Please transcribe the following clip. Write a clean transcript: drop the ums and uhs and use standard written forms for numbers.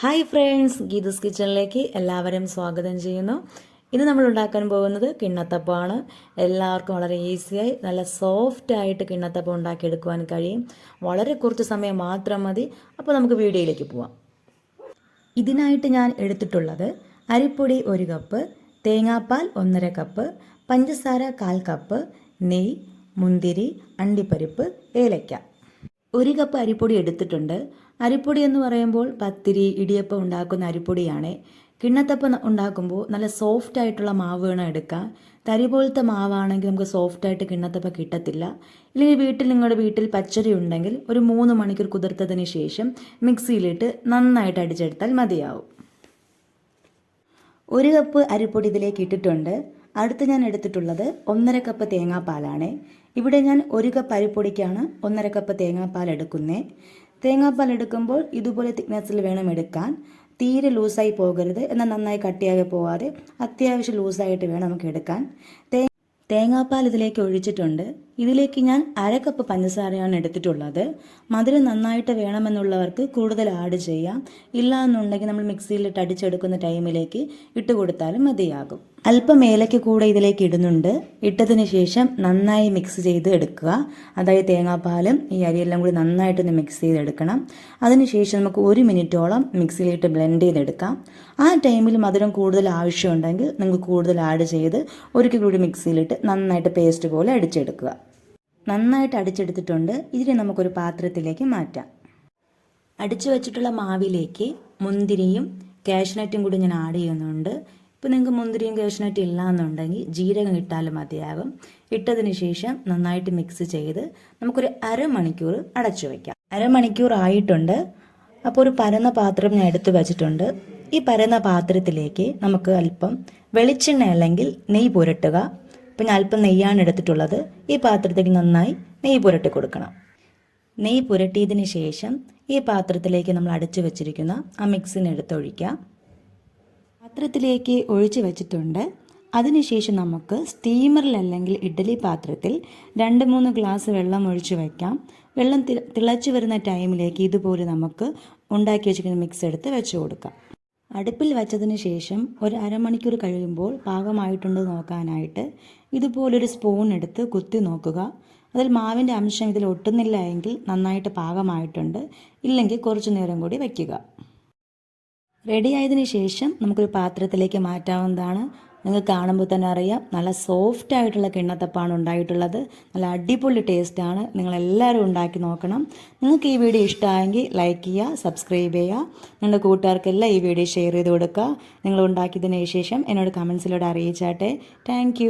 Hi friends, Geetha's കിച്ചണിലേക്ക് എല്ലാവരും സ്വാഗതം ചെയ്യുന്നു. ഇന്ന് നമ്മൾ ഉണ്ടാക്കാൻ പോകുന്നത് കിണ്ണത്തപ്പമാണ്. എല്ലാവർക്കും വളരെ ഈസിയായി നല്ല സോഫ്റ്റായിട്ട് കിണ്ണത്തപ്പം ഉണ്ടാക്കിയെടുക്കുവാൻ കഴിയും. വളരെ കുറച്ച് സമയം മാത്രം മതി. അപ്പോൾ നമുക്ക് വീഡിയോയിലേക്ക് പോവാം. ഇതിനായിട്ട് ഞാൻ എടുത്തിട്ടുള്ളത് അരിപ്പൊടി 1 കപ്പ്, തേങ്ങാപ്പാൽ 1.5 കപ്പ്, പഞ്ചസാര 1/4 കപ്പ്, നെയ്യ്, മുന്തിരി, അണ്ടിപ്പരിപ്പ്, ഏലക്ക. 1 കപ്പ് അരിപ്പൊടി എടുത്തിട്ടുണ്ട്. അരിപ്പൊടി എന്ന് പറയുമ്പോൾ പത്തിരി, ഇടിയപ്പം ഉണ്ടാക്കുന്ന അരിപ്പൊടിയാണ്. കിണ്ണത്തപ്പം ഉണ്ടാക്കുമ്പോൾ നല്ല സോഫ്റ്റ് ആയിട്ടുള്ള മാവ് വേണം എടുക്കാൻ. തരി പോലത്തെ മാവാണെങ്കിൽ നമുക്ക് സോഫ്റ്റായിട്ട് കിണ്ണത്തപ്പം കിട്ടത്തില്ല. ഇല്ലെങ്കിൽ നിങ്ങളുടെ വീട്ടിൽ പച്ചരി ഉണ്ടെങ്കിൽ ഒരു 3 മണിക്കൂർ കുതിർത്തതിന് ശേഷം മിക്സിയിലിട്ട് നന്നായിട്ട് അടിച്ചെടുത്താൽ മതിയാവും. 1 കപ്പ് അരിപ്പൊടി ഇതിലേക്ക് ഇട്ടിട്ടുണ്ട്. അടുത്ത് ഞാൻ എടുത്തിട്ടുള്ളത് 1.5 കപ്പ് തേങ്ങാപ്പാലാണ്. ഇവിടെ ഞാൻ 1 കപ്പ് അരിപ്പൊടിക്കാണ് 1.5 കപ്പ് തേങ്ങാപ്പാൽ എടുക്കുന്നത്. തേങ്ങാപ്പാൽ എടുക്കുമ്പോൾ ഇതുപോലെ തിക്നെസ്സിൽ വേണം എടുക്കാൻ. തീരെ ലൂസായി പോകരുത്, എന്നാൽ നന്നായി കട്ടിയാകെ പോകാതെ അത്യാവശ്യം ലൂസായിട്ട് വേണം നമുക്ക് എടുക്കാൻ. തേങ്ങാപ്പാൽ ഇതിലേക്ക് ഒഴിച്ചിട്ടുണ്ട്. ഇതിലേക്ക് ഞാൻ 1/2 കപ്പ് പഞ്ചസാരയാണ് എടുത്തിട്ടുള്ളത്. മധുരം നന്നായിട്ട് വേണമെന്നുള്ളവർക്ക് കൂടുതൽ ആഡ് ചെയ്യാം. ഇല്ല എന്നുണ്ടെങ്കിൽ നമ്മൾ മിക്സിയിലിട്ട് അടിച്ചെടുക്കുന്ന ടൈമിലേക്ക് ഇട്ട് കൊടുത്താലും മതിയാകും. അല്പം ഏലയ്ക്ക കൂടെ ഇതിലേക്ക് ഇടുന്നുണ്ട്. ഇട്ടതിന് ശേഷം നന്നായി മിക്സ് ചെയ്ത് എടുക്കുക. അതായത് തേങ്ങാപ്പാലും ഈ അരിയെല്ലാം കൂടി നന്നായിട്ടൊന്ന് മിക്സ് ചെയ്തെടുക്കണം. അതിനുശേഷം നമുക്ക് 1 മിനിറ്റോളം മിക്സിയിലിട്ട് ബ്ലെൻഡ് ചെയ്തെടുക്കാം. ആ ടൈമിൽ മധുരം കൂടുതൽ ആവശ്യമുണ്ടെങ്കിൽ നിങ്ങൾക്ക് കൂടുതൽ ആഡ് ചെയ്ത് ഒരിക്കൽ കൂടി മിക്സിയിലിട്ട് നന്നായിട്ട് പേസ്റ്റ് പോലെ അടിച്ചെടുക്കുക. നന്നായിട്ട് അടിച്ചെടുത്തിട്ടുണ്ട്. ഇതിനെ നമുക്കൊരു പാത്രത്തിലേക്ക് മാറ്റാം. അടിച്ചു വെച്ചിട്ടുള്ള മാവിലേക്ക് മുന്തിരിയും കാഷ്നട്ടും കൂടി ഞാൻ ആഡ് ചെയ്യുന്നുണ്ട്. ഇപ്പോൾ നിങ്ങൾക്ക് മുന്തിരിയും കാഷ്നട്ടും ഇല്ല എന്നുണ്ടെങ്കിൽ ജീരകം ഇട്ടാലും മതിയാകും. ഇട്ടതിന് ശേഷം നന്നായിട്ട് മിക്സ് ചെയ്ത് നമുക്കൊരു 1/2 മണിക്കൂർ അടച്ചു വയ്ക്കാം. 1/2 മണിക്കൂർ ആയിട്ടുണ്ട്. അപ്പോൾ ഒരു പരന്ന പാത്രം ഞാൻ എടുത്തു വച്ചിട്ടുണ്ട്. ഈ പരന്ന പാത്രത്തിലേക്ക് നമുക്ക് അല്പം വെളിച്ചെണ്ണ അല്ലെങ്കിൽ നെയ്യ് പുരട്ടുക. ഇപ്പം ഞാൻ അല്പം നെയ്യാണ് എടുത്തിട്ടുള്ളത്. ഈ പാത്രത്തിൽ നന്നായി നെയ്യ് പുരട്ടി കൊടുക്കണം. നെയ്യ് പുരട്ടിയതിന് ശേഷം ഈ പാത്രത്തിലേക്ക് നമ്മൾ അടച്ചു വെച്ചിരിക്കുന്ന ആ മിക്സിനെ എടുത്തൊഴിക്കാം. പാത്രത്തിലേക്ക് ഒഴിച്ച് വെച്ചിട്ടുണ്ട്. അതിനുശേഷം നമുക്ക് സ്റ്റീമറിൽ അല്ലെങ്കിൽ ഇഡ്ഡലി പാത്രത്തിൽ 2-3 ഗ്ലാസ് വെള്ളം ഒഴിച്ച് വയ്ക്കാം. വെള്ളം തിളച്ച് വരുന്ന ടൈമിലേക്ക് ഇതുപോലെ നമുക്ക് ഉണ്ടാക്കി വെച്ചിരിക്കുന്ന മിക്സ് എടുത്ത് വെച്ച് കൊടുക്കാം. അടുപ്പിൽ വെച്ചതിന് ശേഷം ഒരു 1/2 മണിക്കൂർ കഴിയുമ്പോൾ പാകമായിട്ടുണ്ടോ നോക്കാനായിട്ട് ഇതുപോലൊരു സ്പൂൺ എടുത്ത് കുത്തി നോക്കുക. അതിൽ മാവിൻ്റെ അംശം ഇതിൽ ഒട്ടുന്നില്ല എങ്കിൽ നന്നായിട്ട് പാകമായിട്ടുണ്ട്. ഇല്ലെങ്കിൽ കുറച്ച് നേരം കൂടി വയ്ക്കുക. റെഡി ആയതിനു ശേഷം നമുക്കൊരു പാത്രത്തിലേക്ക് മാറ്റാവുന്നതാണ്. നിങ്ങൾക്ക് കാണുമ്പോൾ തന്നെ അറിയാം, നല്ല സോഫ്റ്റ് ആയിട്ടുള്ള കിണ്ണത്തപ്പാണ് ഉണ്ടായിട്ടുള്ളത്. നല്ല അടിപൊളി ടേസ്റ്റാണ്. നിങ്ങളെല്ലാവരും ഉണ്ടാക്കി നോക്കണം. നിങ്ങൾക്ക് ഈ വീഡിയോ ഇഷ്ടമായെങ്കിൽ ലൈക്ക് ചെയ്യുക, സബ്സ്ക്രൈബ് ചെയ്യുക. നിങ്ങളുടെ കൂട്ടുകാർക്കെല്ലാം ഈ വീഡിയോ ഷെയർ ചെയ്ത് കൊടുക്കുക. നിങ്ങൾ ഉണ്ടാക്കിയതിന് ശേഷം എന്നോട് കമൻസിലൂടെ അറിയിച്ചാട്ടെ. താങ്ക്